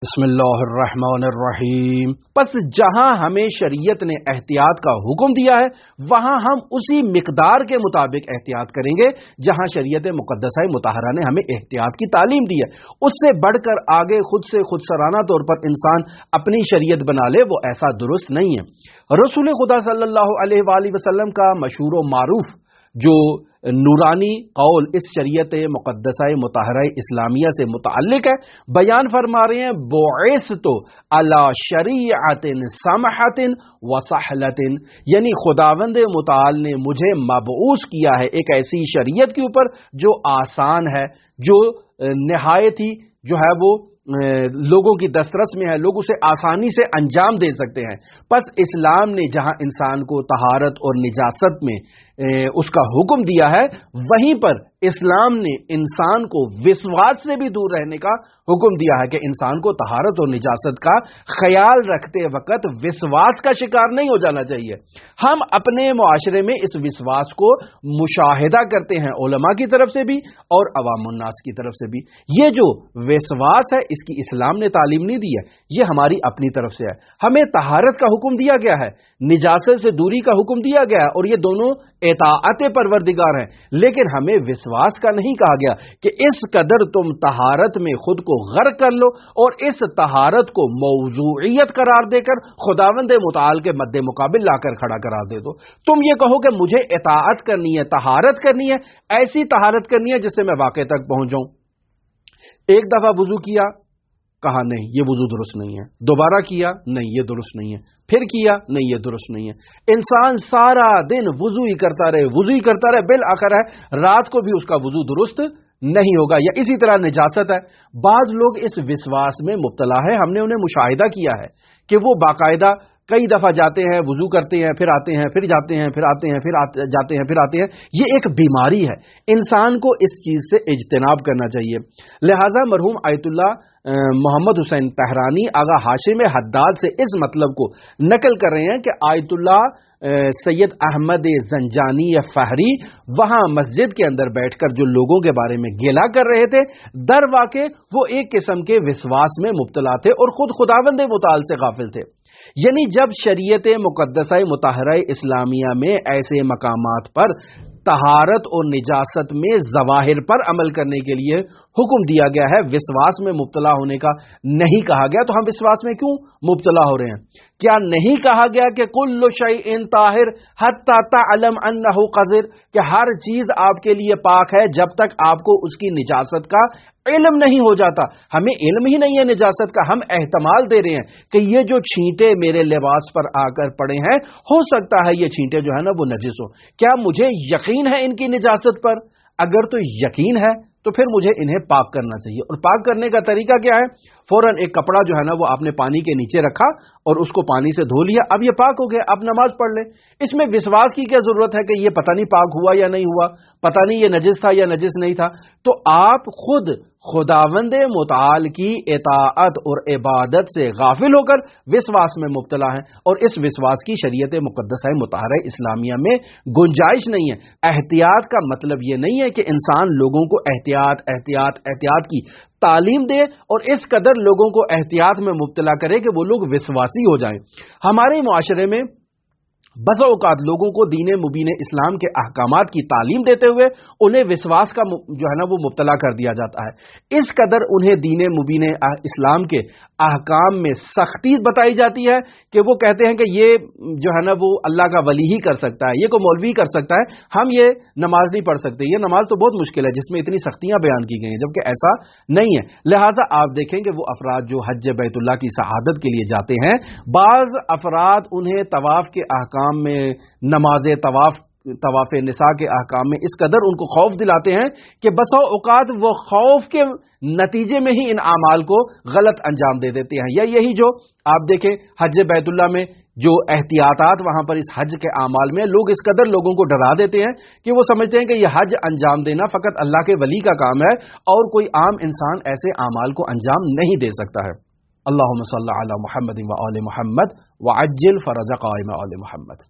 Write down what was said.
بسم اللہ الرحمن الرحیم۔ پس جہاں ہمیں شریعت نے احتیاط کا حکم دیا ہے وہاں ہم اسی مقدار کے مطابق احتیاط کریں گے جہاں شریعت مقدسہ مطہرہ نے ہمیں احتیاط کی تعلیم دی ہے۔ اس سے بڑھ کر آگے خود سے خودسرانہ طور پر انسان اپنی شریعت بنا لے وہ ایسا درست نہیں ہے۔ رسول خدا صلی اللہ علیہ وآلہ وسلم کا مشہور و معروف جو نورانی قول اس شریعت مقدسہ مطہرہ اسلامیہ سے متعلق ہے، بیان فرما رہے ہیں بعثت علی شریعت سمحۃ وسہلۃ، یعنی خداوند متعال نے مجھے مبعوث کیا ہے ایک ایسی شریعت کے اوپر جو آسان ہے، جو نہایت ہی جو ہے وہ لوگوں کی دسترس میں ہے، لوگ اسے آسانی سے انجام دے سکتے ہیں۔ پس اسلام نے جہاں انسان کو طہارت اور نجاست میں اس کا حکم دیا ہے، وہیں پر اسلام نے انسان کو وسواس سے بھی دور رہنے کا حکم دیا ہے کہ انسان کو طہارت اور نجاست کا خیال رکھتے وقت وسواس کا شکار نہیں ہو جانا چاہیے۔ ہم اپنے معاشرے میں اس وسواس کو مشاہدہ کرتے ہیں، علماء کی طرف سے بھی اور عوام الناس کی طرف سے بھی۔ یہ جو وسواس ہے اس کی اسلام نے تعلیم نہیں دی ہے، یہ ہماری اپنی طرف سے ہے۔ ہمیں طہارت کا حکم دیا گیا ہے، نجاست سے دوری کا حکم دیا گیا ہے، اور یہ دونوں اطاعت پروردگار ہیں، لیکن ہمیں وسواس کا نہیں کہا گیا کہ اس قدر تم طہارت میں خود کو غرق کر لو اور اس طہارت کو موضوعیت قرار دے کر خداوند متعال کے مد مقابل لا کر کھڑا قرار دے دو۔ تم یہ کہو کہ مجھے اطاعت کرنی ہے، طہارت کرنی ہے، ایسی طہارت کرنی ہے جس سے میں واقع تک پہنچ جاؤں۔ ایک دفعہ وضو کیا، کہا نہیں یہ وضو درست نہیں ہے، دوبارہ کیا نہیں یہ درست نہیں ہے، پھر کیا نہیں یہ درست نہیں ہے۔ انسان سارا دن وضو ہی کرتا رہے، بالآخر ہے رات کو بھی اس کا وضو درست نہیں ہوگا۔ یا اسی طرح نجاست ہے، بعض لوگ اس وسواس میں مبتلا ہے، ہم نے انہیں مشاہدہ کیا ہے کہ وہ باقاعدہ کئی دفعہ جاتے ہیں، وضو کرتے ہیں، پھر آتے ہیں، پھر جاتے ہیں، پھر آتے ہیں، پھر جاتے ہیں، پھر آتے ہیں۔ یہ ایک بیماری ہے، انسان کو اس چیز سے اجتناب کرنا چاہیے۔ لہٰذا مرحوم آیت اللہ محمد حسین تہرانی آغا ہاشم حداد سے اس مطلب کو نقل کر رہے ہیں کہ آیت اللہ سید احمد زنجانی فہری وہاں مسجد کے اندر بیٹھ کر جو لوگوں کے بارے میں گیلا کر رہے تھے، در واقع وہ ایک قسم کے وسواس میں مبتلا تھے اور خود خداوند متعال سے غافل تھے۔ یعنی جب شریعت مقدسہ مطہرہ اسلامیہ میں ایسے مقامات پر طہارت اور نجاست میں ظواہر پر عمل کرنے کے لیے حکم دیا گیا ہے، وسواس میں مبتلا ہونے کا نہیں کہا گیا، تو ہم وسواس میں کیوں مبتلا ہو رہے ہیں؟ کیا نہیں کہا گیا کہ کل شیء طاہر حتی تعلم انہ قذر، کہ ہر چیز آپ کے لیے پاک ہے جب تک آپ کو اس کی نجاست کا علم نہیں ہو جاتا؟ ہمیں علم ہی نہیں ہے نجاست کا، ہم احتمال دے رہے ہیں کہ یہ جو چھینٹے میرے لباس پر آ کر پڑے ہیں ہو سکتا ہے یہ چھینٹے جو ہے نا وہ نجس ہو۔ کیا مجھے یقین ہے ان کی نجاست پر؟ اگر تو یقین ہے تو پھر مجھے انہیں پاک کرنا چاہیے، اور پاک کرنے کا طریقہ کیا ہے؟ فوراً ایک کپڑا جو ہے نا وہ آپ نے پانی کے نیچے رکھا اور اس کو پانی سے دھو لیا، اب یہ پاک ہو گیا، اب نماز پڑھ لیں۔ اس میں وسواس کی کیا ضرورت ہے کہ یہ پتہ نہیں پاک ہوا یا نہیں ہوا، پتہ نہیں یہ نجس تھا یا نجس نہیں تھا؟ تو آپ خود خداوند متعال کی اطاعت اور عبادت سے غافل ہو کر وسواس میں مبتلا ہیں، اور اس وسواس کی شریعت مقدسہ مطہرہ اسلامیہ میں گنجائش نہیں ہے۔ احتیاط کا مطلب یہ نہیں ہے کہ انسان لوگوں کو احتیاط کی تعلیم دے اور اس قدر لوگوں کو احتیاط میں مبتلا کرے کہ وہ لوگ وسواسی ہو جائیں۔ ہمارے معاشرے میں بسا اوقات لوگوں کو دین مبین اسلام کے احکامات کی تعلیم دیتے ہوئے انہیں وسواس کا جو ہے نا وہ مبتلا کر دیا جاتا ہے۔ اس قدر انہیں دین مبین اسلام کے احکام میں سختی بتائی جاتی ہے کہ وہ کہتے ہیں کہ یہ جو ہے نا وہ اللہ کا ولی ہی کر سکتا ہے، یہ کوئی مولوی کر سکتا ہے، ہم یہ نماز نہیں پڑھ سکتے، یہ نماز تو بہت مشکل ہے جس میں اتنی سختیاں بیان کی گئی ہیں، جبکہ ایسا نہیں ہے۔ لہٰذا آپ دیکھیں کہ وہ افراد جو حج بیت اللہ کی سعادت کے لیے جاتے ہیں، بعض افراد انہیں طواف کے احکام میں، نماز طواف نساء کے احکام میں اس قدر ان کو خوف دلاتے ہیں کہ بسا اوقات وہ خوف کے نتیجے میں ہی ان اعمال کو غلط انجام دے دیتے ہیں۔ یا یہی جو آپ دیکھیں حج بیت اللہ میں جو احتیاطات وہاں پر اس حج کے اعمال میں لوگ اس قدر لوگوں کو ڈرا دیتے ہیں کہ وہ سمجھتے ہیں کہ یہ حج انجام دینا فقط اللہ کے ولی کا کام ہے اور کوئی عام انسان ایسے اعمال کو انجام نہیں دے سکتا ہے۔ اللہم صلی علی محمد و آل محمد وعجل فرج قائم آل محمد۔